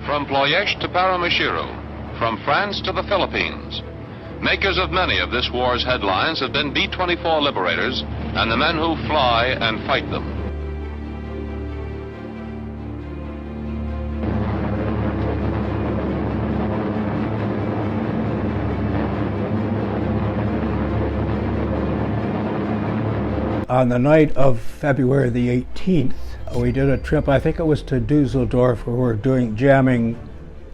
From Ploiești to Paramaribo, from France to the Philippines, makers of many of this war's headlines have been B-24 liberators and the men who fly and fight them. On the night of February the 18th, we did a trip, I think it was to Dusseldorf, where we're doing jamming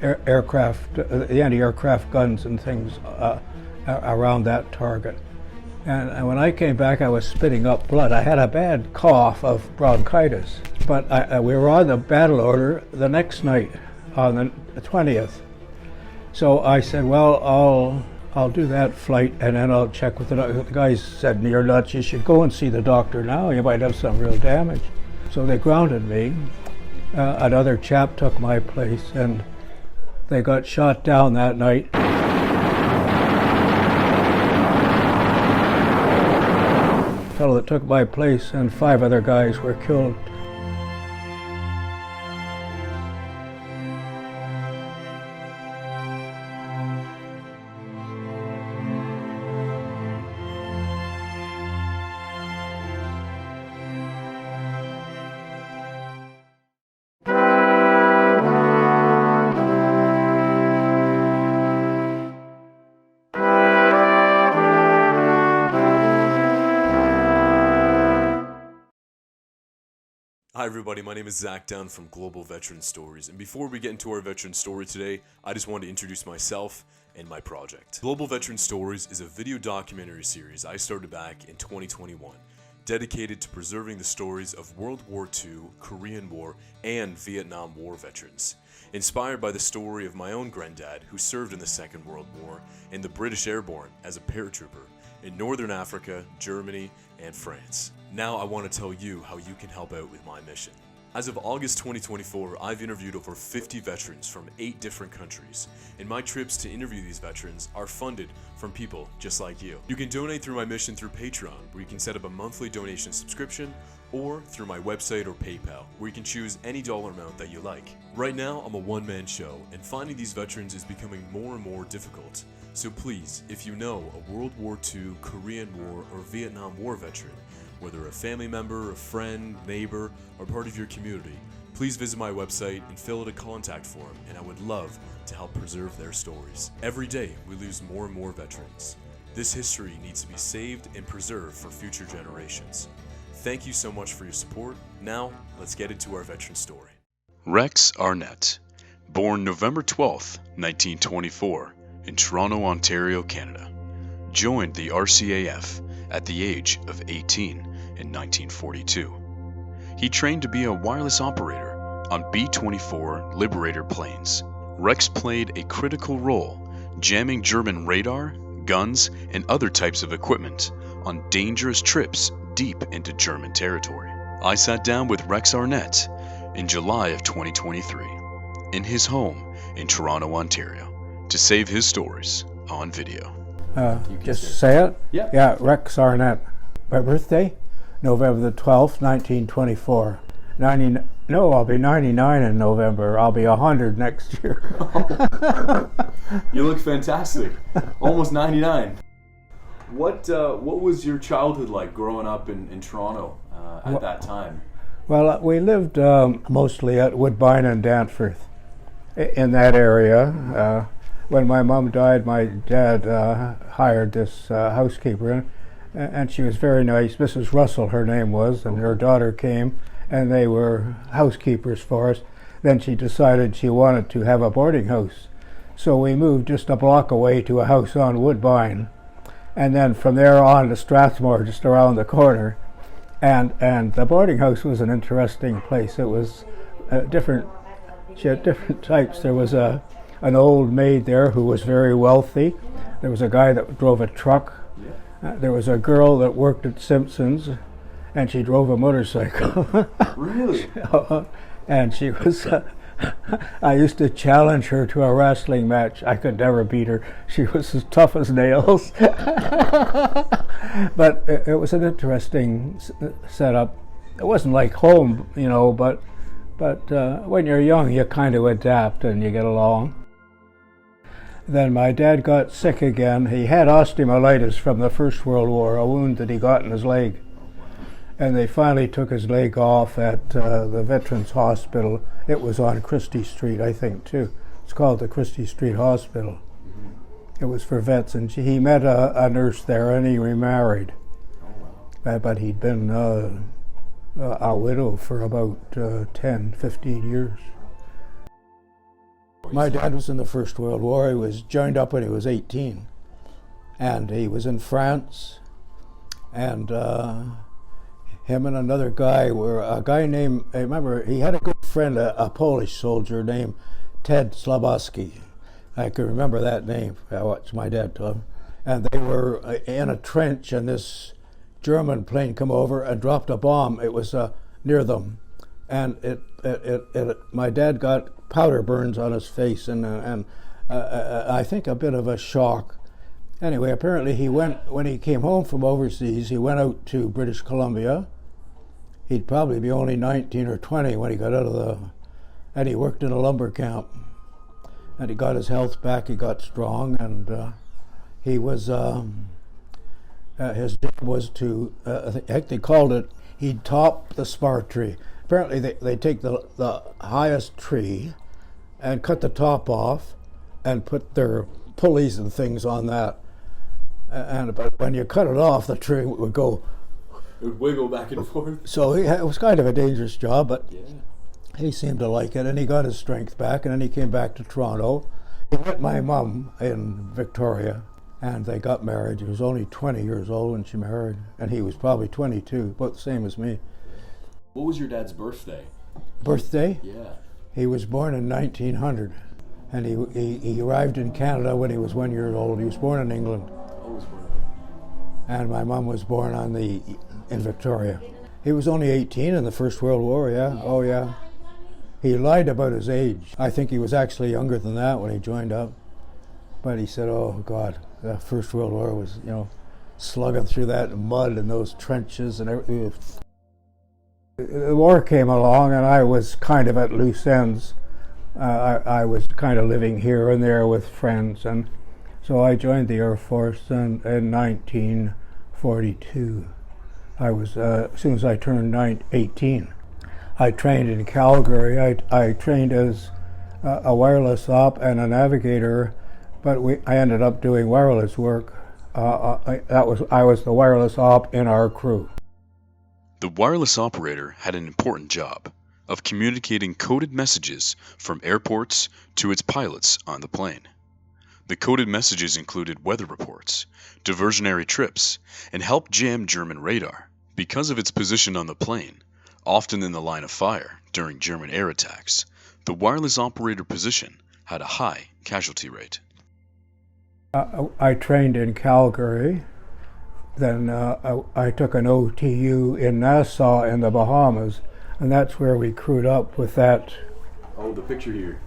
aircraft, the anti-aircraft guns and things around that target. And when I came back, I was spitting up blood. I had a bad cough of bronchitis, but we were on the battle order the next night on the 20th. So I said, well, I'll do that flight and then I'll check with the guys said, you're nuts, you should go and see the doctor now, you might have some real damage. So they grounded me. Another chap took my place and they got shot down that night. The fellow that took my place and 5 other guys were killed. Hi everybody, my name is Zach Dunn from Global Veteran Stories, and before we get into our veteran story today, I just want to introduce myself and my project. Global Veteran Stories is a video documentary series I started back in 2021, dedicated to preserving the stories of World War II, Korean War, and Vietnam War veterans. Inspired by the story of my own granddad, who served in the Second World War in the British Airborne as a paratrooper in Northern Africa, Germany, and France. Now I want to tell you how you can help out with my mission. As of August 2024, I've interviewed over 50 veterans from 8 different countries, and my trips to interview these veterans are funded from people just like you. You can donate through my mission through Patreon, where you can set up a monthly donation subscription, or through my website or PayPal, where you can choose any dollar amount that you like. Right now, I'm a one-man show, and finding these veterans is becoming more and more difficult. So please, if you know a World War II, Korean War, or Vietnam War veteran, whether a family member, a friend, neighbor, or part of your community, please visit my website and fill out a contact form, and I would love to help preserve their stories. Every day, we lose more and more veterans. This history needs to be saved and preserved for future generations. Thank you so much for your support. Now, let's get into our veteran story. Rex Arnett, born November 12, 1924, in Toronto, Ontario, Canada, joined the RCAF at the age of 18 in 1942. He trained to be a wireless operator on B-24 Liberator planes. Rex played a critical role jamming German radar, guns, and other types of equipment on dangerous trips deep into German territory. I sat down with Rex Arnett in July of 2023 in his home in Toronto, Ontario, to save his stories on video. Just say it? Yeah. Yeah, Rex Arnett. My birthday? November the 12th, 1924. I'll be 99 in November. I'll be 100 next year. You look fantastic. Almost 99. What was your childhood like growing up in Toronto at that time? Well, we lived mostly at Woodbine and Danforth in that area. When my mom died, my dad hired this housekeeper, and she was very nice. Mrs. Russell, her name was, and her daughter came, and they were housekeepers for us. Then she decided she wanted to have a boarding house. So we moved just a block away to a house on Woodbine, and then from there on to Strathmore, just around the corner. And the boarding house was an interesting place. It was she had different types. There was an old maid there who was very wealthy. There was a guy that drove a truck. There was a girl that worked at Simpson's, and she drove a motorcycle. Really? And she was, I used to challenge her to a wrestling match. I could never beat her. She was as tough as nails. But it was an interesting setup. It wasn't like home, but But when you're young, you kind of adapt and you get along. Then my dad got sick again. He had osteomyelitis from the First World War, a wound that he got in his leg. And they finally took his leg off at the Veterans Hospital. It was on Christie Street, I think, too. It's called the Christie Street Hospital. It was for vets, and he met a nurse there, and he remarried. But he'd been a widow for about 10, 15 years. My dad was in the First World War. He was joined up when he was 18. And he was in France. And him and another guy were, a guy named, I remember, he had a good friend, a Polish soldier named Ted Slabowski. I can remember that name. I watched my dad tell him. And they were in a trench, and this German plane come over and dropped a bomb. It was near them. And my dad got powder burns on his face, and I think a bit of a shock. Anyway, apparently he went, when he came home from overseas, he went out to British Columbia. He'd probably be only 19 or 20 when he got out of and he worked in a lumber camp. And he got his health back, he got strong, and he was, his job was to, I think they called it, he'd top the spar tree. Apparently they take the highest tree and cut the top off and put their pulleys and things on that. But when you cut it off, the tree would go. It would wiggle back and forth. So it was kind of a dangerous job, but yeah. He seemed to like it, and he got his strength back, and then he came back to Toronto. He met my mom in Victoria, and they got married. He was only 20 years old when she married, and he was probably 22, about the same as me. What was your dad's birthday? Birthday? Yeah. He was born in 1900, and he arrived in Canada when he was 1 year old. He was born in England. Oh, he was born. And my mom was born in Victoria. He was only 18 in the First World War, yeah. Oh, yeah. He lied about his age. I think he was actually younger than that when he joined up. But he said, oh, God, the First World War was, slugging through that mud and those trenches and everything. The war came along, and I was kind of at loose ends. I was kind of living here and there with friends, and so I joined the Air Force in 1942. I was, as soon as I turned 18. I trained in Calgary. I trained as a wireless op and a navigator, but I ended up doing wireless work. I was the wireless op in our crew. The wireless operator had an important job of communicating coded messages from airports to its pilots on the plane. The coded messages included weather reports, diversionary trips, and helped jam German radar because of its position on the plane, often in the line of fire during German air attacks. The wireless operator position had a high casualty rate. I trained in Calgary. Then I took an OTU in Nassau in the Bahamas, and that's where we crewed up with that. Oh, the picture here.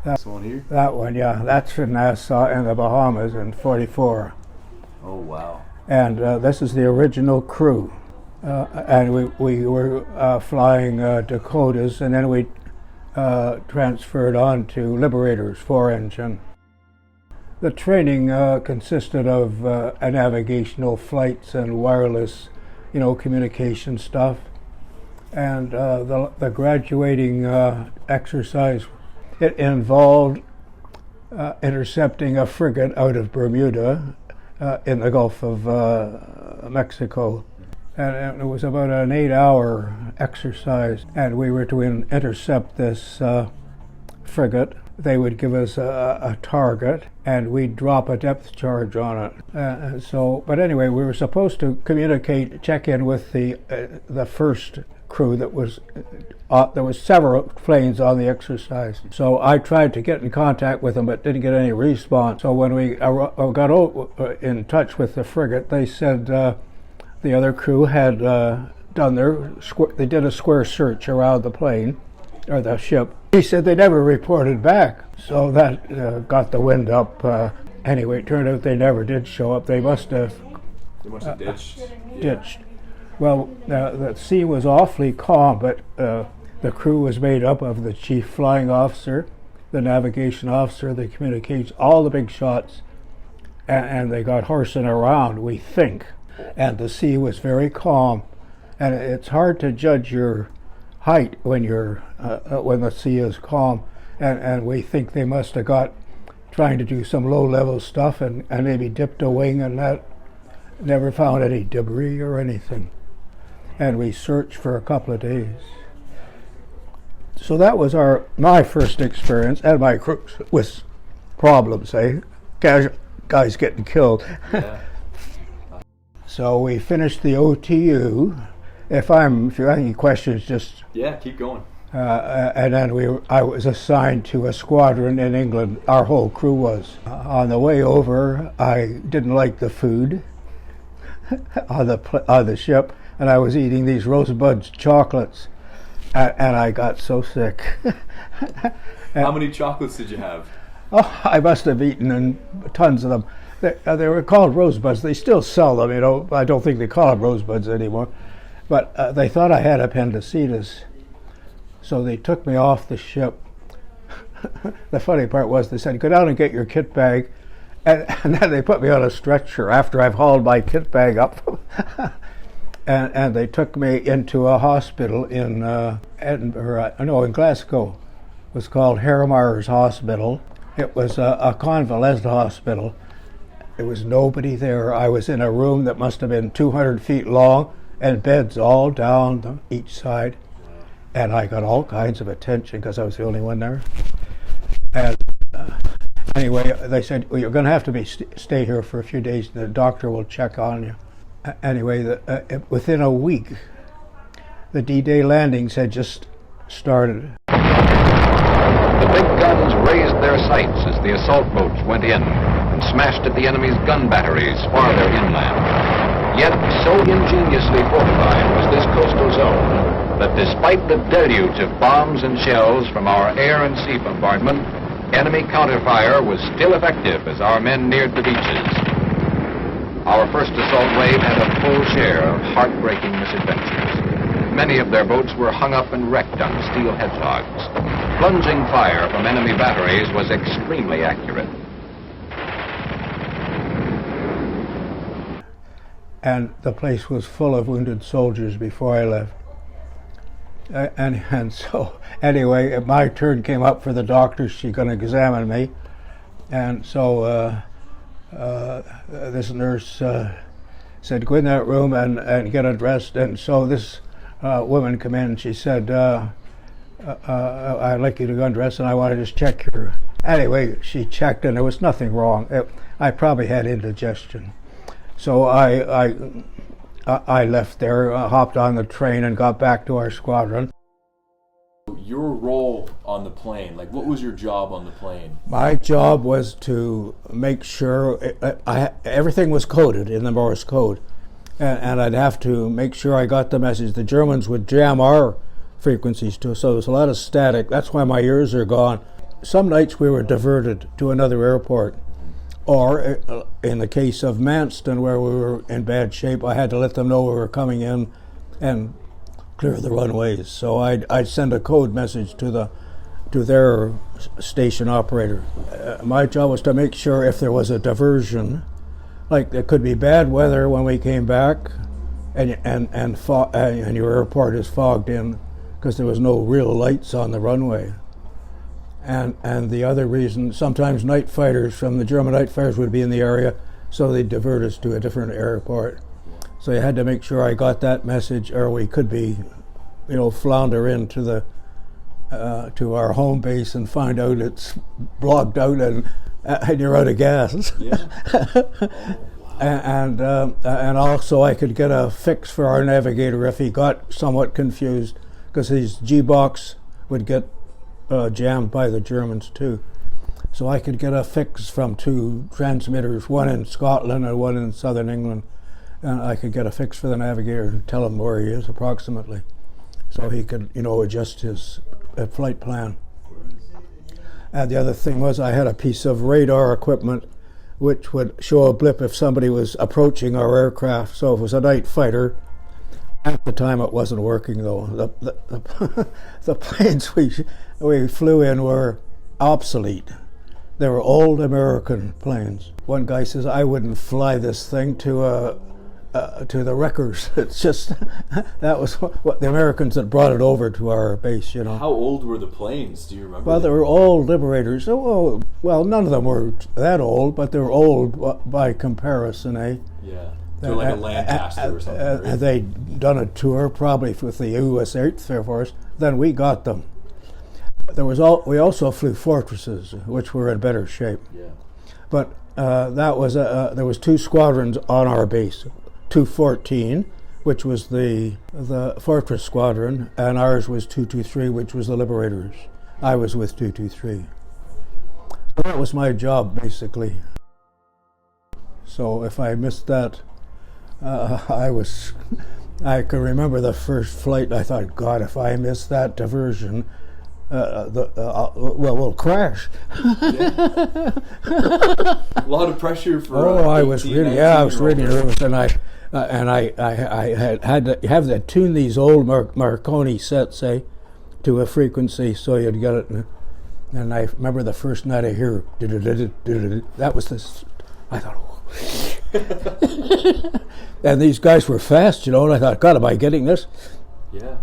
This one here? That one, yeah. That's in Nassau in the Bahamas in '44. Oh, wow. And this is the original crew. And we were flying Dakotas, and then we transferred on to Liberators, 4-engine. The training consisted of navigational flights and wireless, communication stuff. And the graduating exercise, it involved intercepting a frigate out of Bermuda in the Gulf of Mexico. And it was about an 8-hour exercise, and we were to intercept this frigate. They would give us a target, and we'd drop a depth charge on it. But anyway, we were supposed to check in with the first crew that was. There was several planes on the exercise. So I tried to get in contact with them, but didn't get any response. So when we got in touch with the frigate, they said the other crew had they did a square search around the plane, or the ship. He said they never reported back, so that got the wind up. Anyway, it turned out they never did show up. They must have ditched. Well, the sea was awfully calm, but the The crew was made up of the chief flying officer, the navigation officer, the communications, all the big shots, and they got horsing around, we think. And the sea was very calm, and it's hard to judge your height when when the sea is calm, and we think they must have got trying to do some low-level stuff and maybe dipped a wing and that. Never found any debris or anything. And we searched for a couple of days. So that was my first experience, and my crew with problems, guys getting killed. Yeah. So we finished the OTU. If you have any questions, just Keep going. and then I was assigned to a squadron in England. Our whole crew was. On the way over, I didn't like the food on the ship, and I was eating these Rosebud chocolates, and I got so sick. How many chocolates did you have? Oh, I must have eaten tons of them. They were called Rosebuds. They still sell them, you know. I don't think they call them Rosebuds anymore. But they thought I had appendicitis, so they took me off the ship. The funny part was they said, go down and get your kit bag. And then they put me on a stretcher after I've hauled my kit bag up. and they took me into a hospital in in Glasgow. It was called Harrimer's Hospital. It was a convalescent hospital. There was nobody there. I was in a room that must have been 200 feet long and beds all down each side. And I got all kinds of attention because I was the only one there. And anyway, they said, well, you're going to have to stay here for a few days. The doctor will check on you. Anyway, within a week, the D-Day landings had just started. The big guns raised their sights as the assault boats went in and smashed at the enemy's gun batteries farther inland. Yet, so ingeniously fortified was this coastal zone that despite the deluge of bombs and shells from our air and sea bombardment, enemy counterfire was still effective as our men neared the beaches. Our first assault wave had a full share of heartbreaking misadventures. Many of their boats were hung up and wrecked on steel hedgehogs. Plunging fire from enemy batteries was extremely accurate. And the place was full of wounded soldiers before I left. And so, anyway, my turn came up for the doctor. She's going to examine me. And so this nurse said, go in that room and get undressed. And so this woman came in and she said, I'd like you to go undress and I want to just check your... Anyway, she checked and there was nothing wrong. I probably had indigestion. So I left there, hopped on the train and got back to our squadron. Your role on the plane, like what was your job on the plane? My job was to make sure everything was coded in the Morse code. And I'd have to make sure I got the message. The Germans would jam our frequencies too, so there was a lot of static. That's why my ears are gone. Some nights we were diverted to another airport. Or in the case of Manston, where we were in bad shape, I had to let them know we were coming in and clear the runways. So I'd send a code message to their station operator. My job was to make sure if there was a diversion, like there could be bad weather when we came back, and your airport is fogged in because there was no real lights on the runway. And the other reason, sometimes night fighters from the German night fighters would be in the area, so they'd divert us to a different airport. So you had to make sure I got that message, or we could be, flounder into to our home base and find out it's blocked out and you're out of gas. Yeah. And also I could get a fix for our navigator if he got somewhat confused, because his G-box would get jammed by the Germans too. So I could get a fix from two transmitters, one in Scotland and one in southern England, and I could get a fix for the navigator and tell him where he is approximately, so he could adjust his flight plan. And the other thing was I had a piece of radar equipment which would show a blip if somebody was approaching our aircraft. So if it was a night fighter, At the time, it wasn't working though. The planes we flew in were obsolete. They were old American planes. One guy says, "I wouldn't fly this thing to the wreckers." It's just that was what the Americans that brought it over to our base. You know. How old were the planes? Do you remember? Well, they were all Liberators. Oh, well, none of them were that old, but they were old by comparison, eh? Yeah. They're like a Lancaster or something. Right? They'd done a tour, probably with the U.S. 8th Air Force. Then we got them. We also flew Fortresses, which were in better shape. Yeah. But there was 2 squadrons on our base, 214, which was the Fortress Squadron, and ours was 223, which was the Liberators. I was with 223. So that was my job, basically. So if I missed that, I can remember the first flight. I thought, God, if I miss that diversion, we'll crash. Yeah. A lot of pressure for. I was really nervous, and I had to have to tune these old Marconi sets, to a frequency so you'd get it. And I remember the first night I hear that was this. I thought. And these guys were fast, and I thought, God, am I getting this? Yeah.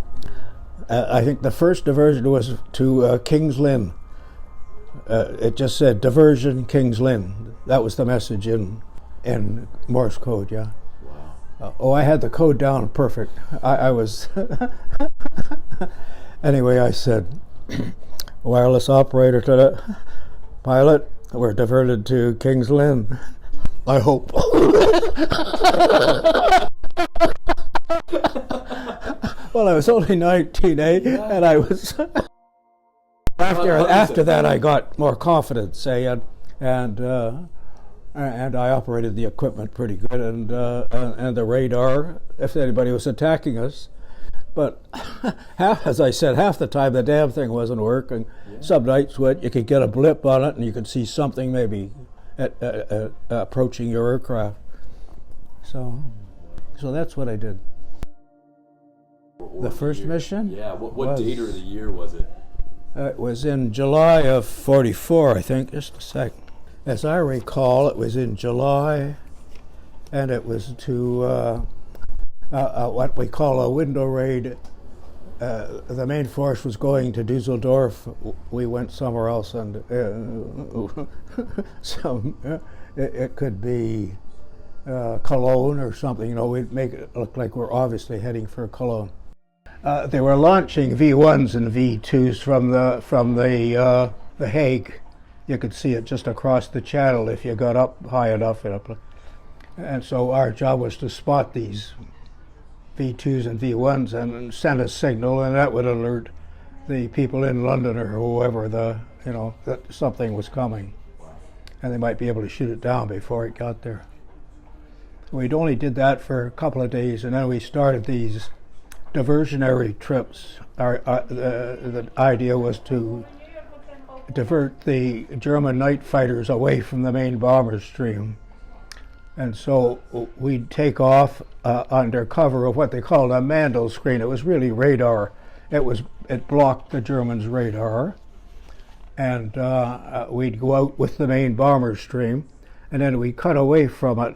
I think the first diversion was to King's Lynn. It just said diversion King's Lynn. That was the message in Morse code, yeah. Wow. I had the code down perfect. I was... Anyway, I said, wireless operator to the pilot, we're diverted to King's Lynn. I hope. Well, I was only 19, and I was... After that, I got more confidence, and I operated the equipment pretty good, and the radar, if anybody was attacking us. But as I said, half the time the damn thing wasn't working. Yeah. Some nights you could get a blip on it, and you could see something maybe approaching your aircraft. So that's what I did. The first mission? Yeah. What date or the year was it? It was in July of '44, I think. Just a sec. As I recall, it was in July, and it was to what we call a window raid. The main force was going to Dusseldorf. We went somewhere else, and it could be Cologne or something. We'd make it look like we're obviously heading for Cologne. They were launching V1s and V2s from the Hague. You could see it just across the channel if you got up high enough. And so our job was to spot these V2s and V1s and send a signal, and that would alert the people in London or whoever that something was coming, and they might be able to shoot it down before it got there. We'd only did that for a couple of days, and then we started these diversionary trips. The idea was to divert the German night fighters away from the main bomber stream. And so we'd take off under cover of what they called a Mandel screen. It was really radar. It blocked the Germans' radar. And we'd go out with the main bomber stream, and then we'd cut away from it.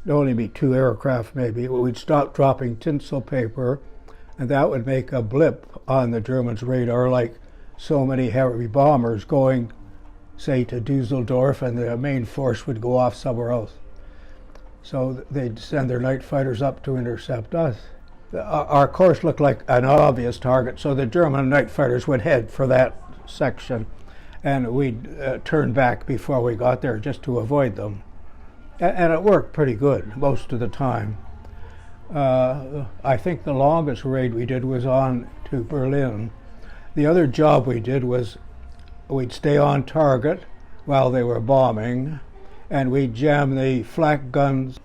There'd only be 2 aircraft maybe. We'd stop dropping tinsel paper, and that would make a blip on the Germans' radar, like so many heavy bombers going, say, to Dusseldorf, and the main force would go off somewhere else. So they'd send their night fighters up to intercept us. Our course looked like an obvious target, so the German night fighters would head for that section, and we'd turn back before we got there just to avoid them. And it worked pretty good most of the time. I think the longest raid we did was on to Berlin. The other job we did was we'd stay on target while they were bombing, and we'd jam the flak guns,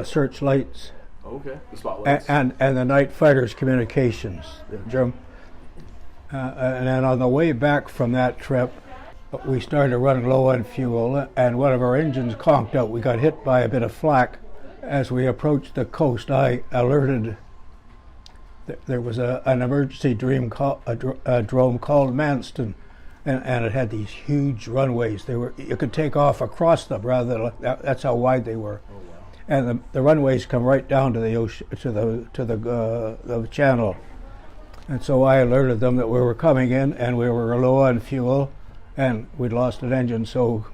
searchlights, okay, the spotlights, and the night fighters' communications. And then on the way back from that trip, we started running low on fuel, and one of our engines conked out. We got hit by a bit of flak. As we approached the coast, I alerted there was an emergency drone called Manston, and it had these huge runways. You could take off across them rather than that's how wide they were. Oh, wow. And the runways come right down to the ocean, to the channel. And so I alerted them that we were coming in and we were low on fuel, and we'd lost an engine. So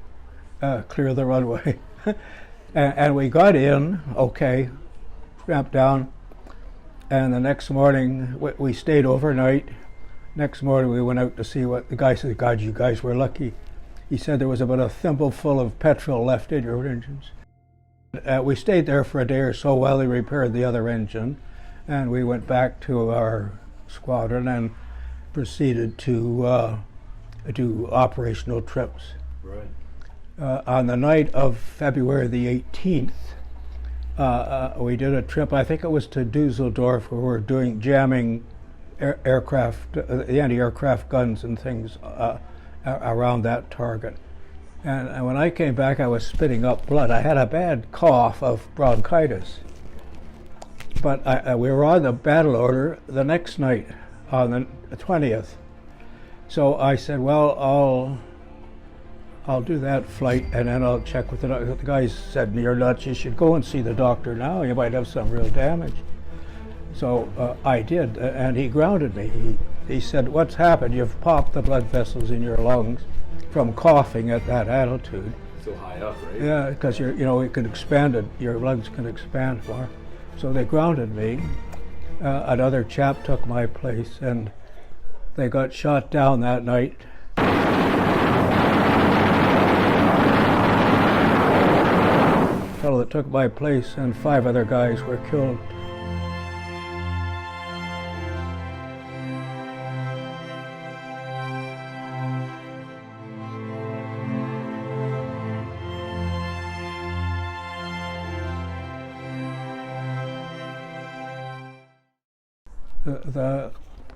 clear the runway, and we got in. Okay, ramped down. And the next morning, we stayed overnight. Next morning, we went out to see what the guy said. God, you guys were lucky. He said there was about a thimble full of petrol left in your engines. We stayed there for a day or so while they repaired the other engine, and we went back to our squadron and proceeded to do operational trips. Right. On the night of February the 18th, we did a trip, I think it was to Dusseldorf, where we were jamming aircraft, the anti-aircraft guns and things around that target. And when I came back, I was spitting up blood. I had a bad cough of bronchitis. But we were on the battle order the next night, on the 20th. So I said, well, I'll do that flight, and then I'll check with the doctor. The guy said, you're nuts, you should go and see the doctor now. You might have some real damage. So I did, and he grounded me. He said, what's happened? You've popped the blood vessels in your lungs from coughing at that altitude. So high up, right? Yeah, because it could expand it. Your lungs can expand more. So they grounded me. Another chap took my place, and they got shot down that night. The fellow that took my place and 5 other guys were killed.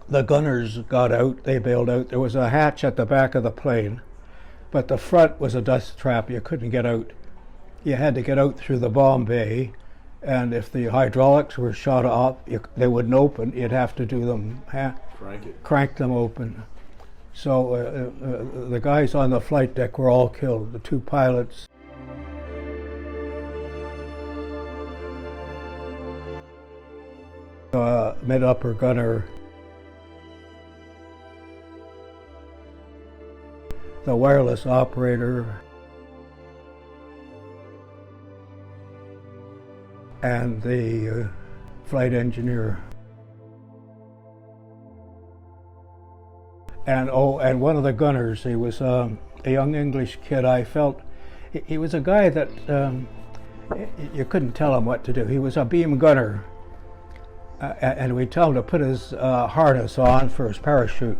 The gunners got out, they bailed out. There was a hatch at the back of the plane, but the front was a dust trap. You couldn't get out. You had to get out through the bomb bay, and if the hydraulics were shut off, they wouldn't open. You'd have to do them, crank them open. So the guys on the flight deck were all killed, the 2 pilots. Mid-upper gunner, the wireless operator, and the flight engineer. And one of the gunners, he was a young English kid. I felt he was a guy that you couldn't tell him what to do. He was a beam gunner. And we tell him to put his harness on for his parachute.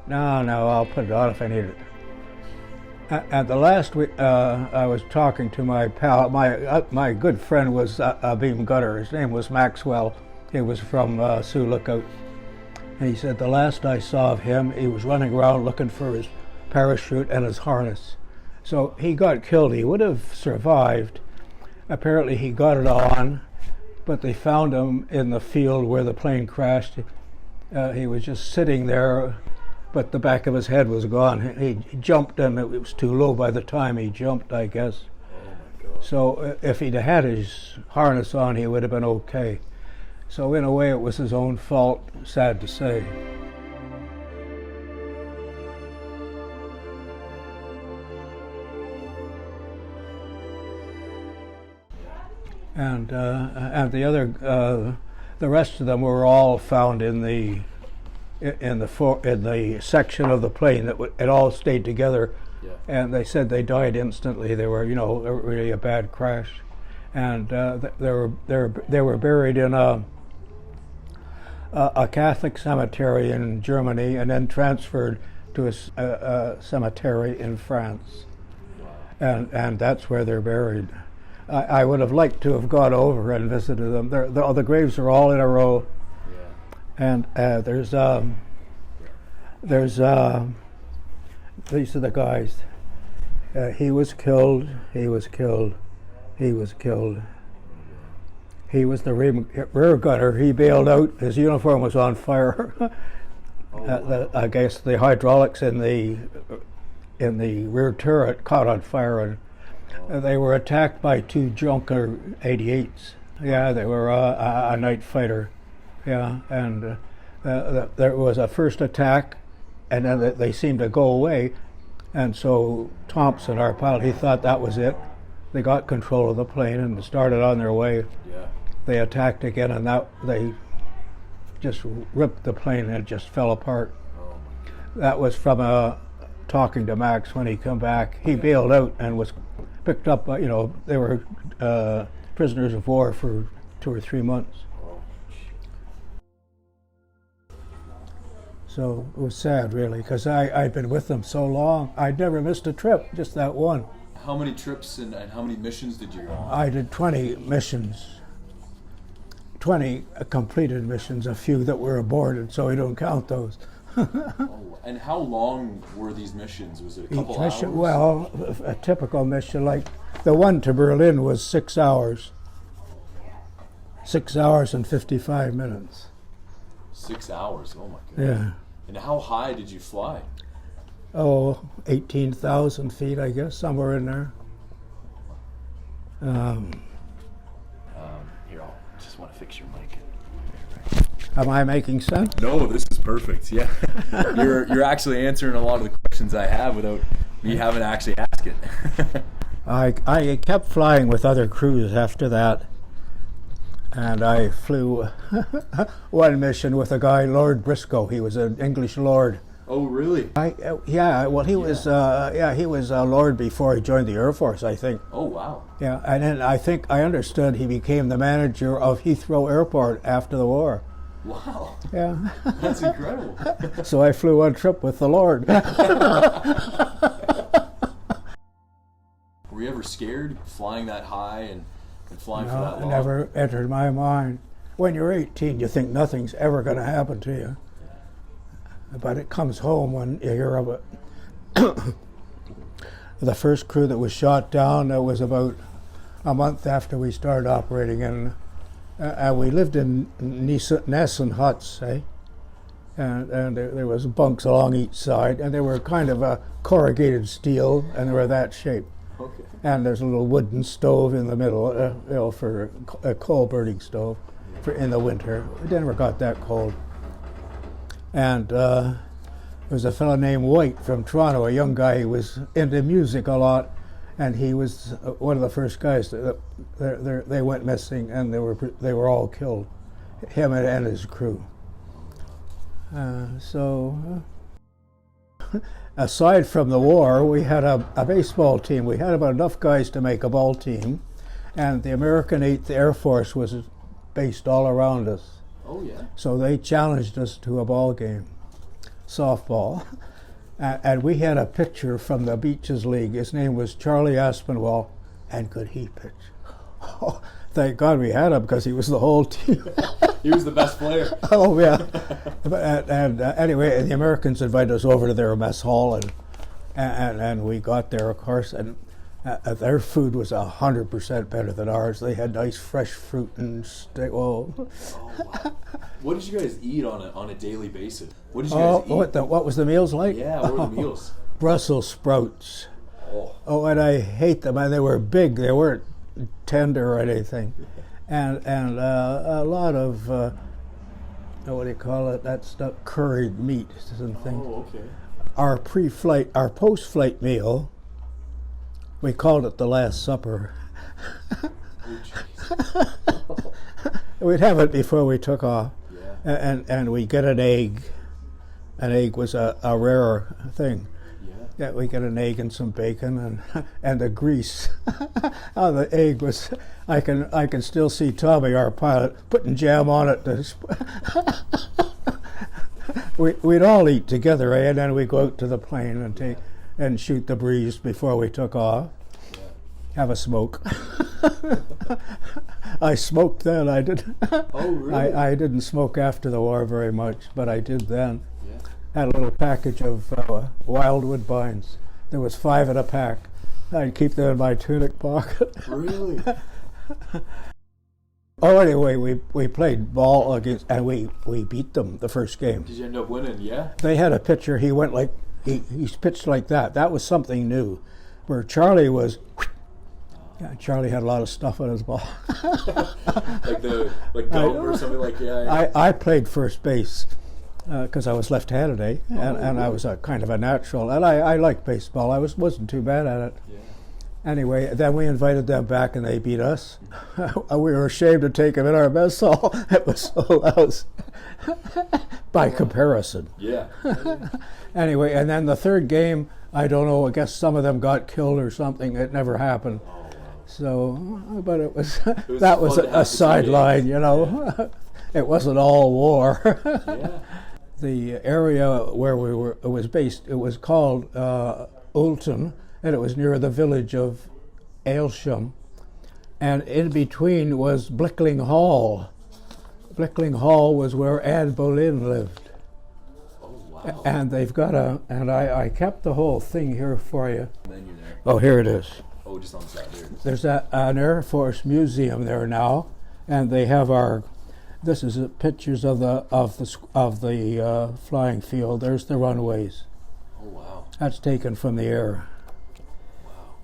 No, I'll put it on if I need it. At the last week, I was talking to my pal. My good friend was a beam gunner. His name was Maxwell. He was from Sioux Lookout. And he said the last I saw of him, he was running around looking for his parachute and his harness. So he got killed. He would have survived. Apparently he got it on, but they found him in the field where the plane crashed. He was just sitting there, but the back of his head was gone. He jumped, and it was too low by the time he jumped, I guess. Oh my God. So if he'd had his harness on, he would have been okay. So in a way, it was his own fault, sad to say. And the other, the rest of them were all found in the section of the plane that it all stayed together. Yeah. And they said they died instantly. They were, really a bad crash, and they were buried in a Catholic cemetery in Germany, and then transferred to a cemetery in France. Wow. And that's where they're buried. I would have liked to have gone over and visited them. The graves are all in a row, and there's these are the guys. He was killed. He was killed. He was killed. He was the rear gunner. He bailed out. His uniform was on fire. I guess the hydraulics in the rear turret caught on fire, and they were attacked by 2 Junker 88s. Yeah, they were a night fighter. Yeah, and there was a first attack, and then they seemed to go away. And so Thompson, our pilot, he thought that was it. They got control of the plane and started on their way. Yeah. They attacked again, and they just ripped the plane and it just fell apart. Oh my God. That was from talking to Max when he come back. He bailed out and was picked up. They were prisoners of war for 2 or 3 months. Oh. So it was sad, really, because I'd been with them so long. I'd never missed a trip, just that one. How many trips and how many missions did you go on? I did 20 missions. 20 completed missions, a few that were aborted, so we don't count those. Oh, and how long were these missions? Was it a couple Each mission, hours? well, a typical mission, like the one to Berlin was 6 hours. 6 hours and 55 minutes. 6 hours. Oh my God. Yeah. And how high did you fly? Oh, 18,000 feet, I guess, somewhere in there. Here, I'll just want to fix your mic. Am I making sense? No, this is perfect. Yeah, you're actually answering a lot of the questions I have without me having to actually ask it. I kept flying with other crews after that, and I flew one mission with a guy, Lord Briscoe. He was an English lord. Oh, really? He was a lord before he joined the Air Force, I think. Oh, wow. Yeah, and then I understood he became the manager of Heathrow Airport after the war. Wow. Yeah. That's incredible. So I flew one trip with the Lord. Were you ever scared flying that high and flying for No, that it long? never entered my mind. When you're 18, you think nothing's ever going to happen to you. But it comes home when you hear of it. The first crew that was shot down, that was about a month after we started operating, and we lived in Nesson huts, and there was bunks along each side, and they were kind of a corrugated steel, and they were that shape. Okay. And there's a little wooden stove in the middle, for a coal burning stove, for in the winter. It never got that cold. And there was a fellow named White from Toronto, a young guy who was into music a lot, and he was one of the first guys that they went missing, and they were all killed, him and his crew. Aside from the war, we had a baseball team. We had about enough guys to make a ball team, and the American 8th Air Force was based all around us. Oh, yeah? So they challenged us to a ball game, softball. And we had a pitcher from the Beaches League. His name was Charlie Aspinwall, and could he pitch? Oh, thank God we had him, because he was the whole team. He was the best player. Oh, yeah. Anyway, the Americans invited us over to their mess hall, and we got there, of course, and their food was 100% better than ours. They had nice fresh fruit and steak. Oh. Oh, wow. What did you guys eat on a daily basis? What did you guys eat? What was the meals like? Yeah, what were the meals? Brussels sprouts. Oh. And I hate them. And they were big. They weren't tender or anything. And a lot of what do you call it? That stuff, curried meat and things. Oh, okay. Our post-flight meal, we called it the Last Supper. We'd have it before we took off. Yeah. And we get an egg. An egg was a rare thing. Yeah, we get an egg and some bacon and the grease. Oh, the egg was. I can still see Tommy, our pilot, putting jam on it. We'd all eat together, and then we'd go out to the plane and shoot the breeze before we took off. Yeah. Have a smoke. I smoked then. I did. Oh, really? I didn't smoke after the war very much, but I did then. Yeah. Had a little package of wild woodbines. There was 5 in a pack. I'd keep them in my tunic pocket. Really? Oh, anyway, we played ball against, and we beat them the first game. Did you end up winning? Yeah. They had a pitcher. He went like he pitched like that. That was something new. Where Charlie was, yeah, Charlie had a lot of stuff on his ball. like gum or something like yeah. I played first base because I was left-handed, and I was a kind of a natural, and I liked baseball. I wasn't too bad at it. Yeah. Anyway, then we invited them back, and they beat us. We were ashamed to take them in our mess hall. It was so lousy by comparison. Yeah. Anyway, and then the third game, I don't know, I guess some of them got killed or something. It never happened. Oh, wow. So, but it was that was a sideline, you know. Yeah. It wasn't all war. Yeah. The area where we were, it was based, it was called Oulton, and it was near the village of Aylsham. And in between was Blickling Hall. Blickling Hall was where Anne Boleyn lived. Wow. And they've got and I kept the whole thing here for you. Menu there. Oh, here it is. Oh, just on the side here. There's an Air Force museum there now, and they have this is pictures of the flying field. There's the runways. Oh, wow. That's taken from the air. Wow.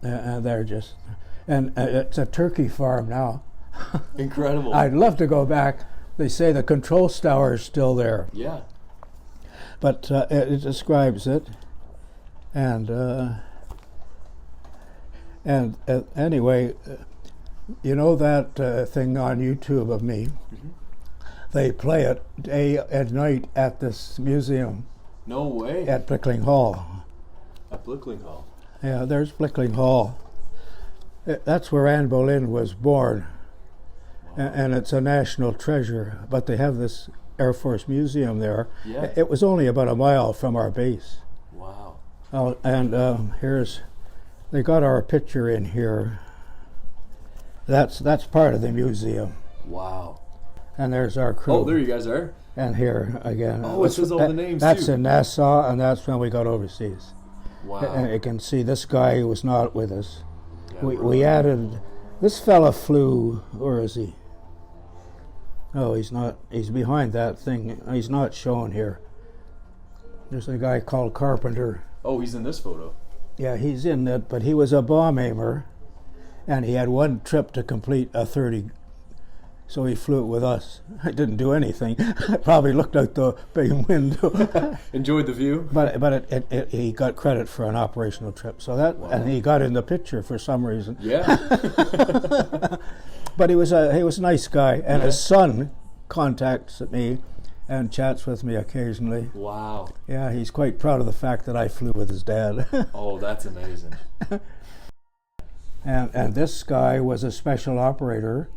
And they're just, and it's a turkey farm now. Incredible. I'd love to go back. They say the control tower is still there. Yeah. But it describes it, and anyway, you know that thing on YouTube of me? Mm-hmm. They play it day and night at this museum. No way. At Blickling Hall. At Blickling Hall. Yeah, there's Blickling Hall. That's where Anne Boleyn was born, and it's a national treasure. But they have this Air Force Museum there. Yeah. It was only about a mile from our base. Wow. Oh, and they got our picture in here. That's part of the museum. Wow. And there's our crew. Oh, there you guys are. And here again. Oh, it says all the names That's too. in Nassau, and that's when we got overseas. Wow. And you can see this guy was not with us. Yeah, We added, this fella flew, where is he? Oh, he's not, he's behind that thing. He's not shown here. There's a guy called Carpenter. Oh, he's in this photo. Yeah, he's in it, but he was a bomb aimer, and he had one trip to complete a 30, so he flew it with us. I didn't do anything. I probably looked out the bay window. Enjoyed the view? But he got credit for an operational trip, so that, wow. And he got in the picture for some reason. Yeah. But he was a nice guy, and his son contacts me and chats with me occasionally. Wow. Yeah, he's quite proud of the fact that I flew with his dad. Oh, that's amazing. And this guy was a special operator,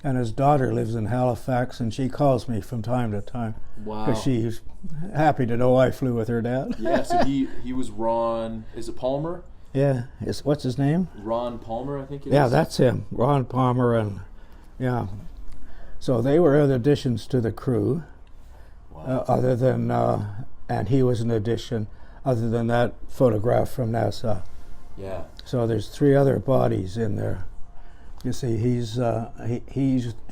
and his daughter lives in Halifax, and she calls me from time to time. Wow. Because she's happy to know I flew with her dad. Yeah, so he was Ron, is it Palmer? Yeah, what's his name? Ron Palmer, I think it is. Yeah, that's him, Ron Palmer, and yeah. So they were additions to the crew. Wow. Other than, and he was an addition, other than that photograph from NASA. Yeah. So there's 3 other bodies in there. You see, he's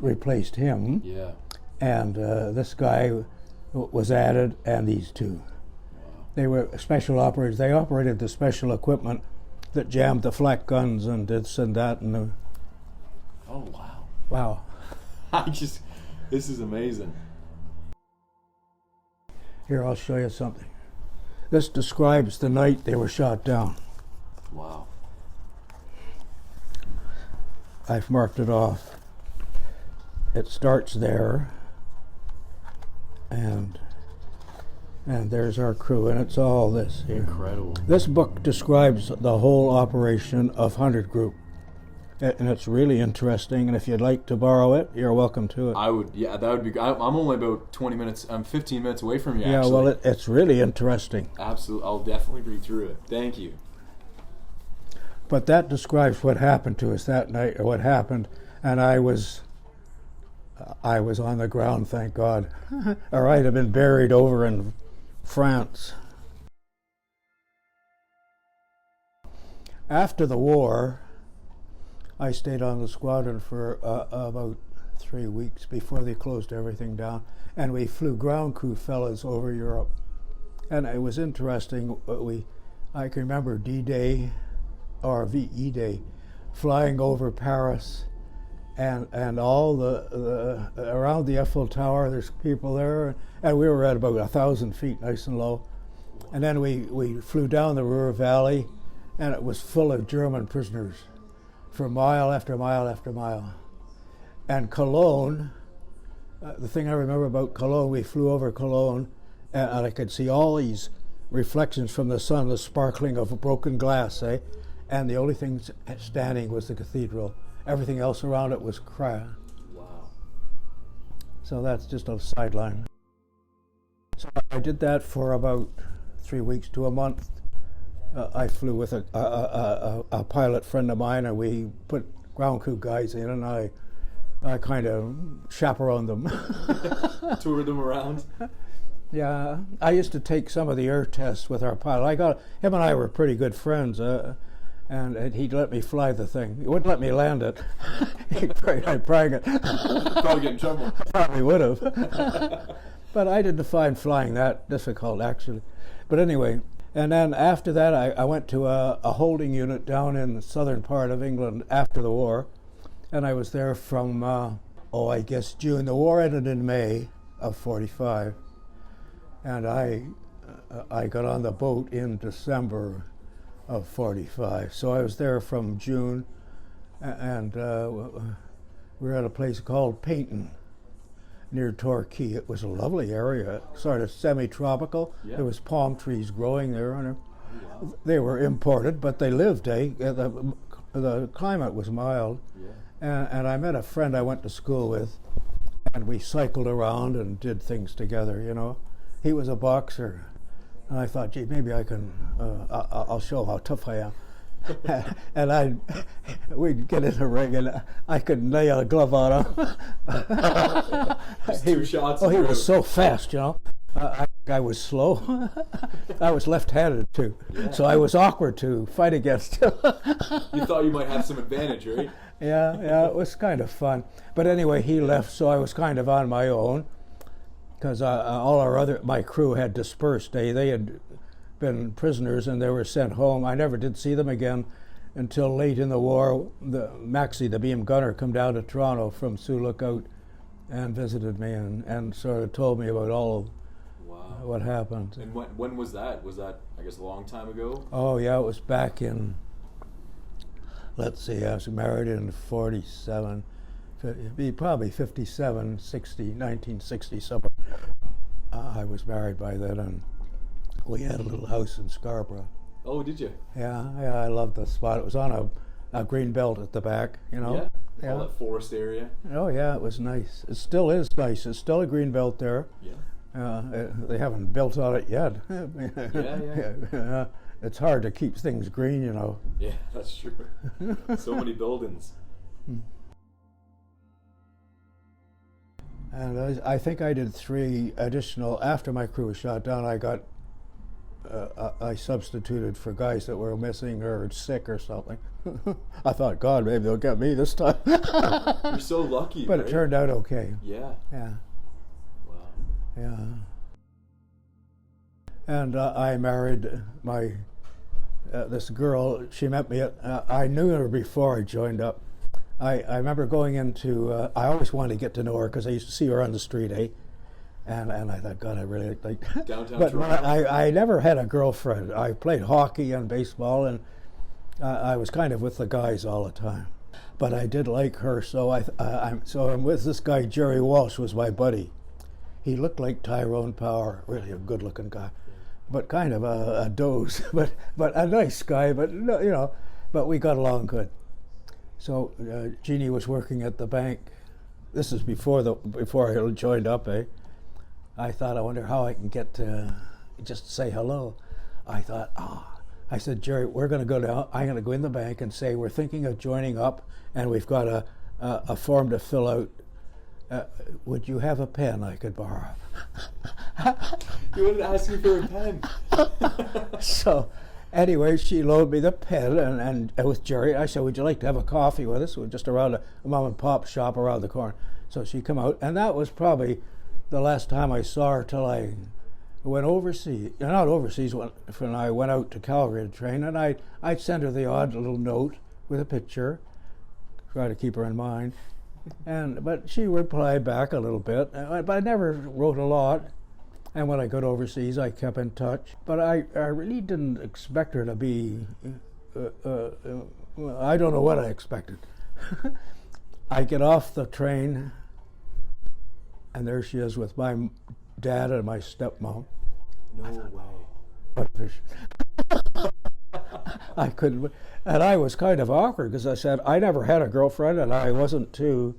replaced him. Yeah. And this guy was added, and these 2. Wow. They were special operators. They operated the special equipment that jammed the flak guns and this and that. And oh, wow. Wow. This is amazing. Here, I'll show you something. This describes the night they were shot down. Wow. I've marked it off. It starts there, and there's our crew, and it's all this here. Incredible. This book describes the whole operation of 100 Group, and it's really interesting, and if you'd like to borrow it, you're welcome to it. I would, yeah, that would be, I'm only about 20 minutes, I'm 15 minutes away from you, yeah, actually. well, it's really interesting. Absolutely, I'll definitely read through it. Thank you. But that describes what happened to us that night, or what happened, and I was on the ground, thank God. Or I'd have been buried over in France. After the war, I stayed on the squadron for about 3 weeks before they closed everything down, and we flew ground crew fellas over Europe. And it was interesting. I can remember D-Day or VE Day, flying over Paris, and all the around the Eiffel Tower. There's people there, and we were at about 1,000 feet, nice and low. And then we flew down the Ruhr Valley, and it was full of German prisoners for mile after mile after mile. And Cologne, the thing I remember about Cologne, we flew over Cologne, and I could see all these reflections from the sun, the sparkling of broken glass, and the only thing standing was the cathedral. Everything else around it was cracked. Wow. So that's just a sideline. So I did that for about 3 weeks to a month. I flew with a pilot friend of mine, and we put ground crew guys in, and I kind of chaperoned them. Toured them around? Yeah, I used to take some of the air tests with our pilot. Him and I were pretty good friends, and he'd let me fly the thing. He wouldn't let me land it. I'd prying it. Probably get in trouble. Probably would have. But I didn't find flying that difficult, actually. But anyway, and then after that, I went to a holding unit down in the southern part of England after the war, and I was there from, I guess June. The war ended in May of '45. And I got on the boat in December of '45. So I was there from June, and we were at a place called Paynton near Torquay. It was a lovely area, sort of semi-tropical. Yeah. There was palm trees growing there, and they were imported, but they lived. The climate was mild. Yeah. And I met a friend I went to school with, and we cycled around and did things together, you know. He was a boxer, and I thought, gee, maybe I can, I'll show how tough I am. And we'd get in a ring, and I could nail a glove on him. Just 2 shots. Oh, he was so fast, you know. I was slow. I was left-handed, too. Yeah. So I was awkward to fight against. You thought you might have some advantage, right? Yeah, it was kind of fun. But anyway, he left, so I was kind of on my own, because my crew had dispersed. They had been prisoners, and they were sent home. I never did see them again until late in the war. Maxie, the beam gunner, come down to Toronto from Sioux Lookout and visited me and sort of told me about all of what happened. And when was that? Was that, I guess, a long time ago? Oh, yeah, it was back in, let's see, I was married in 47. It'd be probably 57, 60, 1960 somewhere. I was married by then, and we had a little house in Scarborough. Oh, did you? Yeah, I loved the spot. It was on a green belt at the back, you know. Yeah. All that forest area. Oh yeah, it was nice. It still is nice. It's still a green belt there. Yeah. They haven't built on it yet. Yeah. It's hard to keep things green, you know. Yeah, that's true. So many buildings. And I think I did 3 additional, after my crew was shot down, I substituted for guys that were missing or sick or something. I thought, God, maybe they'll get me this time. You're so lucky, But right? It turned out okay. Yeah. Yeah. Wow. Yeah. And I married this girl. She met me I knew her before I joined up. I remember going into, I always wanted to get to know her because I used to see her on the street, And I thought, God, I really like Downtown But Toronto. I never had a girlfriend. I played hockey and baseball, and I was kind of with the guys all the time. But I did like her, so I'm with this guy. Jerry Walsh was my buddy. He looked like Tyrone Power, really a good-looking guy, but kind of a doze, but a nice guy. But you know, but we got along good. So Jeannie was working at the bank. This is before I joined up, I thought, I wonder how I can get to just say hello. I thought, I said, Jerry, we're going to go down. I'm going to go in the bank and say we're thinking of joining up, and we've got a form to fill out. Would you have a pen I could borrow? You wouldn't ask me for a pen. So Anyway, she loaded me the pen and with Jerry. I said, would you like to have a coffee with us? We're just around a mom and pop shop around the corner. So she come out, and that was probably the last time I saw her till I went overseas. Not overseas, when I went out to Calgary to train, and I'd send her the odd little note with a picture, try to keep her in mind. But she replied back a little bit, but I never wrote a lot. And when I got overseas, I kept in touch. But I really didn't expect her to be, I don't know what I expected. I get off the train, and there she is with my dad and my stepmom. No way. What fish? I couldn't, and I was kind of awkward because I said I never had a girlfriend, and I wasn't too,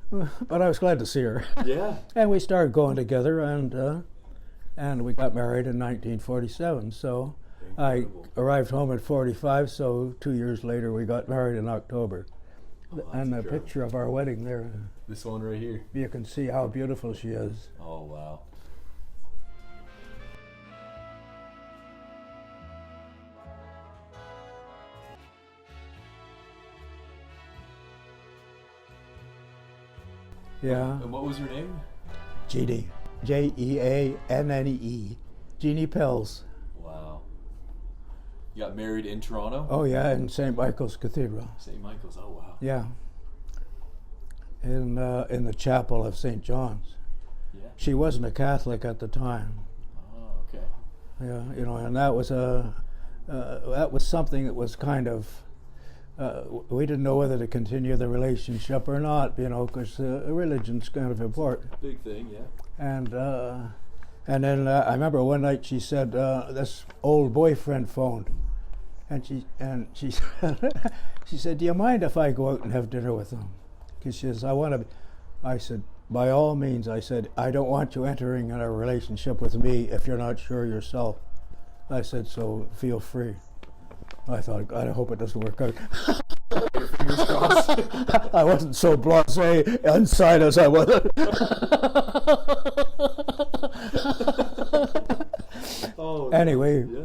but I was glad to see her. Yeah. And we started going together, and we got married in 1947. So Incredible. I arrived home at 45. So 2 years later, we got married in October. Oh, And the incredible. picture of our wedding there, This one right here. you can see how beautiful she is. Oh, wow. Yeah, And what was your name? Jeannie, Jeannee, Jeannie Pells. Wow. You got married in Toronto? Oh yeah, in St. Michael's Cathedral. St. Michael's. Oh, wow. Yeah, in the chapel of St. John's. Yeah. She wasn't a Catholic at the time. Oh, okay. Yeah, and that was something that was kind of. We didn't know whether to continue the relationship or not, because religion's kind of important. Big thing, yeah. And then I remember one night she said this old boyfriend phoned, and she said, she said, do you mind if I go out and have dinner with him? Because she says, I said, by all means. I said, I don't want you entering in a relationship with me if you're not sure yourself. I said, so feel free. I thought, God, I hope it doesn't work out. Fingers crossed. I wasn't so blasé inside as I was. Oh, Anyway, yeah.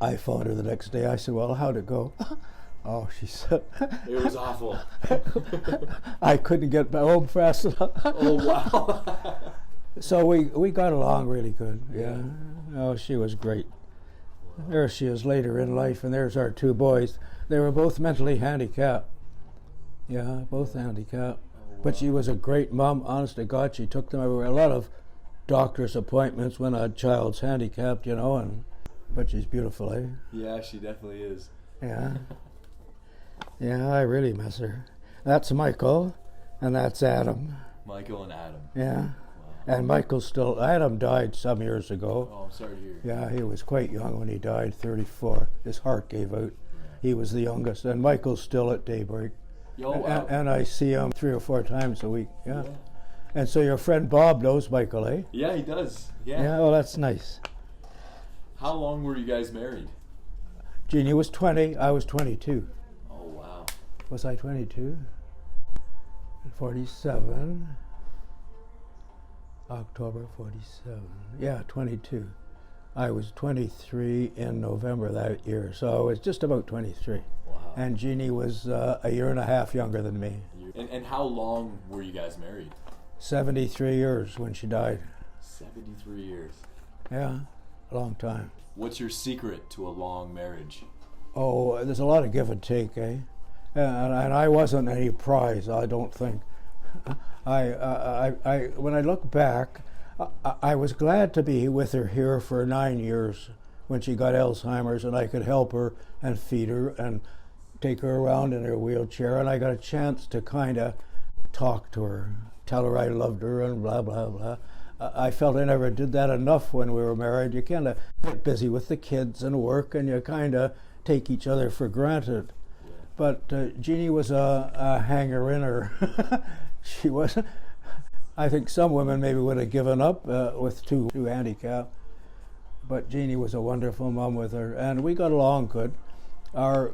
I phoned her the next day. I said, well, how'd it go? Oh, she said, It was awful. I couldn't get back home fast enough. Oh, wow. So we got along really good. Yeah. Oh, she was great. There she is later in life, and there's our two boys. They were both mentally handicapped. Yeah, both handicapped. But she was a great mom, honest to God. She took them everywhere. A lot of doctor's appointments when a child's handicapped, but she's beautiful, eh? Yeah, she definitely is. Yeah. Yeah, I really miss her. That's Michael, and that's Adam. Michael and Adam. Yeah. Wow. And Adam died some years ago. Oh, I'm sorry to hear. Yeah, he was quite young when he died, 34. His heart gave out. He was the youngest. And Michael's still at daybreak. Yo, wow. And I see him 3 or 4 times a week. Yeah. And so your friend Bob knows Michael, eh? Yeah, he does. Yeah. Yeah, well, that's nice. How long were you guys married? Jeannie was 20, I was 22. Oh, wow. Was I 22? 47. October 47. Yeah, 22. I was 23 in November that year, so I was just about 23. Wow. And Jeannie was a year and a half younger than me. And how long were you guys married? 73 years when she died. 73 years. Yeah, a long time. What's your secret to a long marriage? Oh, there's a lot of give and take, eh? And I wasn't any prize, I don't think. When I look back, I was glad to be with her here for 9 years when she got Alzheimer's, and I could help her and feed her and take her around in her wheelchair, and I got a chance to kind of talk to her, tell her I loved her and blah, blah, blah. I felt I never did that enough when we were married. You kind of get busy with the kids and work, and you kind of take each other for granted. But Jeannie was a hanger-inner. She was. I think some women maybe would have given up with two handicap. But Jeannie was a wonderful mom with her, and we got along good. Our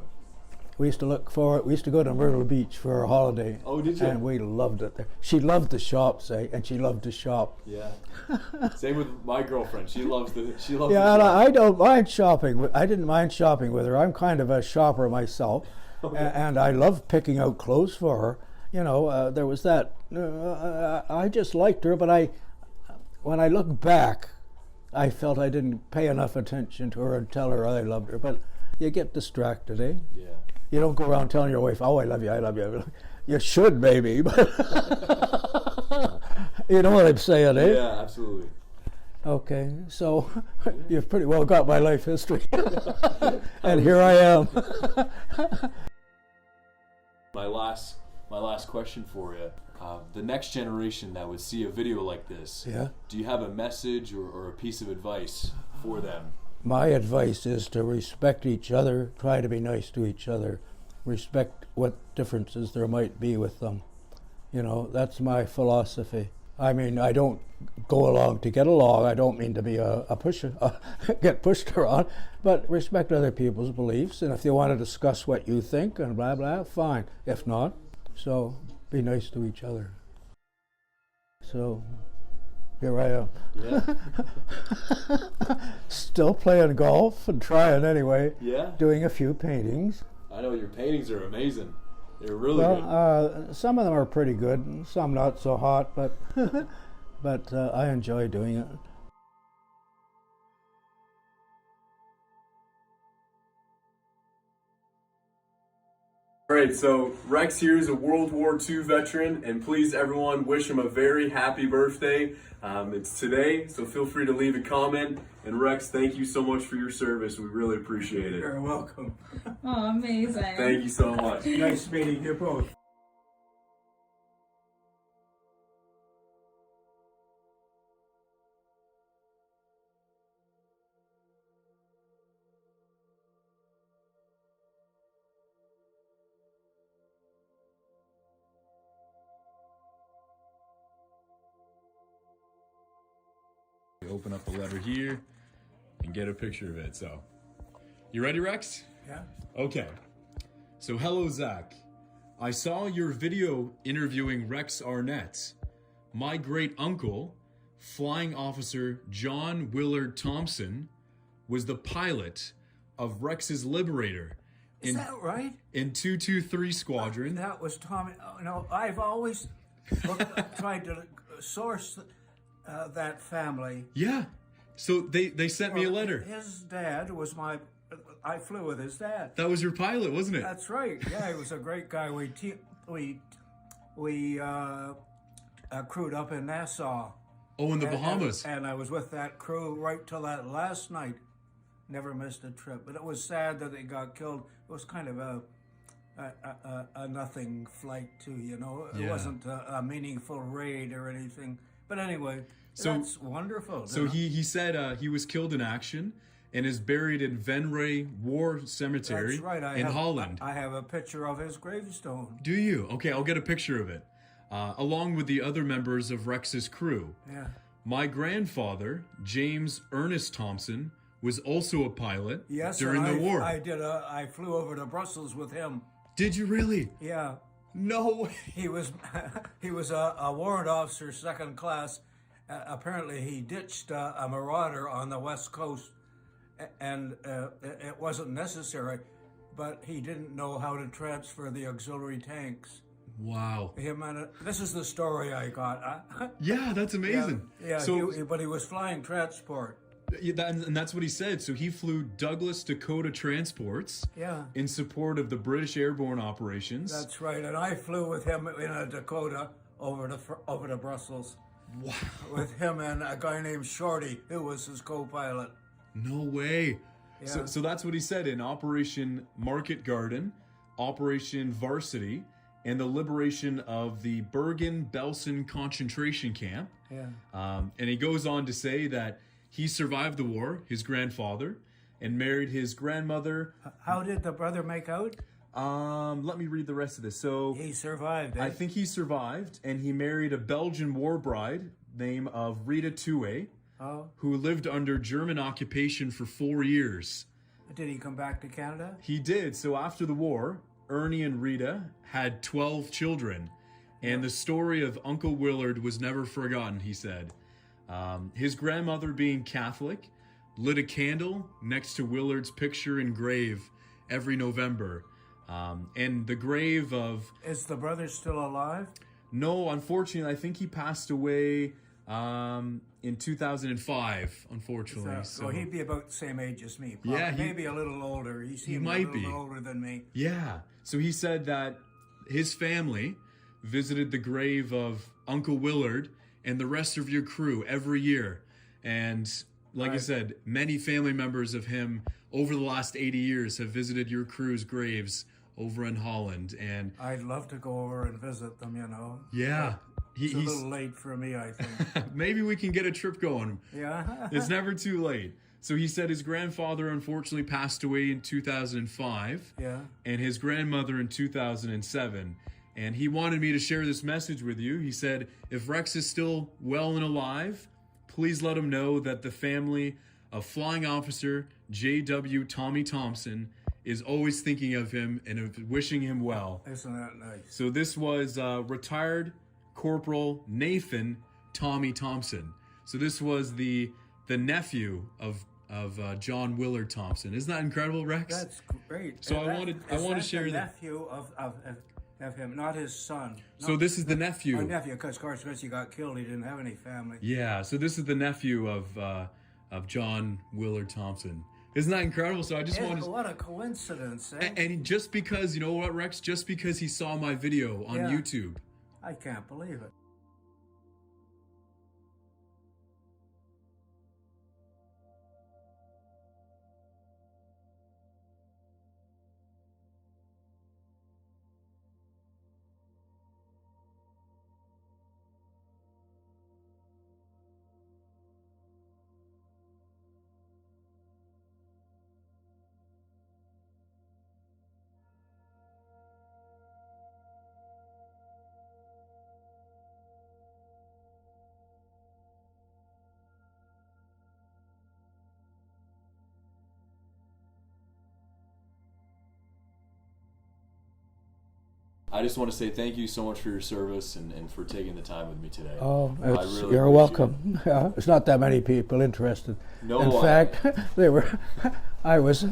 We used to look for it. We used to go to Myrtle Beach for a holiday. Oh, did you? And we loved it there. She loved the shops, and she loved to shop. Yeah. Same with my girlfriend. She loves the. Yeah, and I don't mind shopping. I didn't mind shopping with her. I'm kind of a shopper myself, and I love picking out clothes for her. You know, there was that. I just liked her, but when I look back, I felt I didn't pay enough attention to her and tell her I loved her. But you get distracted, eh? Yeah. You don't go around telling your wife, "Oh, I love you, I love you." You should, maybe, but you know what I'm saying, eh? Yeah, absolutely. Okay, so you've pretty well got my life history, and here I am. My last question for you: the next generation that would see a video like this, Yeah. do you have a message or a piece of advice for them? My advice is to respect each other, try to be nice to each other, respect what differences there might be with them. You know, that's my philosophy. I mean, I don't go along to get along. I don't mean to be a pusher, get pushed around, but respect other people's beliefs. And if you want to discuss what you think and blah, blah, fine. If not, so be nice to each other. So here I am. Yeah. Still playing golf and trying anyway. Yeah. Doing a few paintings. I know your paintings are amazing. They're really good. Well, some of them are pretty good, some not so hot, but but I enjoy doing it. All right, so Rex here is a World War II veteran, and please, everyone, wish him a very happy birthday. It's today, so feel free to leave a comment. And Rex, thank you so much for your service. We really appreciate it. You're welcome. Oh, amazing. Thank you so much. Nice meeting you both. Open up the letter here and get a picture of it. So, you ready, Rex? Yeah. Okay. So, hello, Zach. I saw your video interviewing Rex Arnett. My great uncle, Flying Officer John Willard Thompson, was the pilot of Rex's Liberator Is that right? in 223 Squadron. That was Tommy. No, I've always tried to source that family. Yeah. So they sent me a letter. His dad was I flew with his dad. That was your pilot, wasn't it? That's right. Yeah, he was a great guy. We crewed up in Nassau. Oh, in the Bahamas. And I was with that crew right till that last night. Never missed a trip. But it was sad that they got killed. It was kind of a nothing flight too, you know. It Yeah. wasn't a meaningful raid or anything. But anyway, So- that's wonderful. So he said he was killed in action and is buried in Venray War Cemetery That's right. in Holland. I have a picture of his gravestone. Do you? Okay, I'll get a picture of it. Along with the other members of Rex's crew. Yeah. My grandfather, James Ernest Thompson, was also a pilot Yes, during and the war. I flew over to Brussels with him. Did you really? Yeah. No way. He was a warrant officer, second class. Apparently, he ditched a marauder on the west coast, and it wasn't necessary. But he didn't know how to transfer the auxiliary tanks. Wow. This is the story I got. Yeah, that's amazing. Yeah. So, But he was flying transport. and that's what he said. So he flew Douglas Dakota Transports Yeah. in support of the British airborne operations. That's right. And I flew with him in a Dakota over to Brussels. Wow. With him and a guy named Shorty, who was his co-pilot. No way. Yeah. So that's what he said in Operation Market Garden, Operation Varsity, and the liberation of the Bergen-Belsen concentration camp. Yeah. And he goes on to say that he survived the war, his grandfather, and married his grandmother. How did the brother make out? Let me read the rest of this. So He survived. I think he survived, and he married a Belgian war bride named Rita Tue, Oh. who lived under German occupation for 4 years. Did he come back to Canada? He did. So after the war, Ernie and Rita had 12 children. And the story of Uncle Willard was never forgotten, he said. His grandmother, being Catholic, lit a candle next to Willard's picture and grave every November. And the grave of... Is the brother still alive? No, unfortunately, I think he passed away in 2005, unfortunately. So he'd be about the same age as me. Probably. Yeah, maybe a little older. He might a be little older than me. Yeah. So he said that his family visited the grave of Uncle Willard and the rest of your crew every year. And like I said, many family members of him over the last 80 years have visited your crew's graves over in Holland. And I'd love to go over and visit them, you know. Yeah. It's a little late for me, I think. Maybe we can get a trip going. Yeah. It's never too late. So he said his grandfather unfortunately passed away in 2005. Yeah. And his grandmother in 2007. And he wanted me to share this message with you. He said, if Rex is still well and alive, please let him know that the family of Flying Officer J.W. Tommy Thompson is always thinking of him and of wishing him well. Isn't that nice? So this was retired Corporal Nathan Tommy Thompson. So this was the nephew of John Willard Thompson. Isn't that incredible, Rex? That's great. So I want to share the that. nephew of him, not his son. So this is the nephew. Oh, nephew, because of course, once he got killed, he didn't have any family. Yeah. So this is the nephew of John Willard Thompson. Isn't that incredible? So I just wanted. What a coincidence! Eh? And just because, you know what, Rex? Just because he saw my video on YouTube. I can't believe it. I just want to say thank you so much for your service and for taking the time with me today. Oh, really you're welcome. Yeah, it's not that many people interested. No, in fact, they were. I was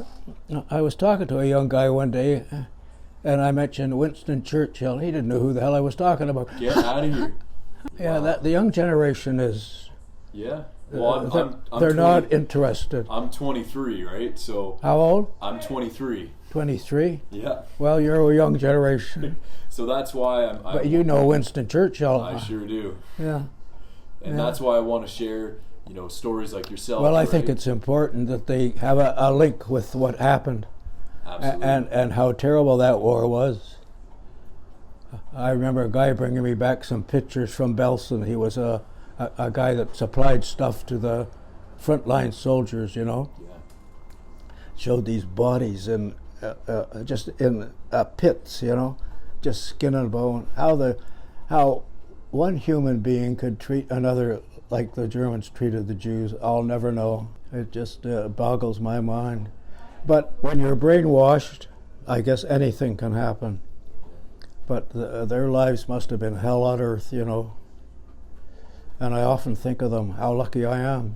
talking to a young guy one day, and I mentioned Winston Churchill. He didn't know who the hell I was talking about. Get out of here. Yeah, Wow. the young generation is. Yeah. Well, they're 20, not interested. I'm 23, right? So. How old? I'm 23. 23? Yeah. Well, you're a young generation. So that's why I'm. But you know Winston Churchill. I sure do. Yeah. And that's why I want to share, stories like yourself. Well, I right? think it's important that they have a link with what happened. Absolutely. And how terrible that war was. I remember a guy bringing me back some pictures from Belsen. He was a guy that supplied stuff to the frontline soldiers, Yeah. Showed these bodies in just in pits, just skin and bone. How one human being could treat another like the Germans treated the Jews, I'll never know. It just boggles my mind. But when you're brainwashed, I guess anything can happen. But their lives must have been hell on earth, And I often think of them, how lucky I am,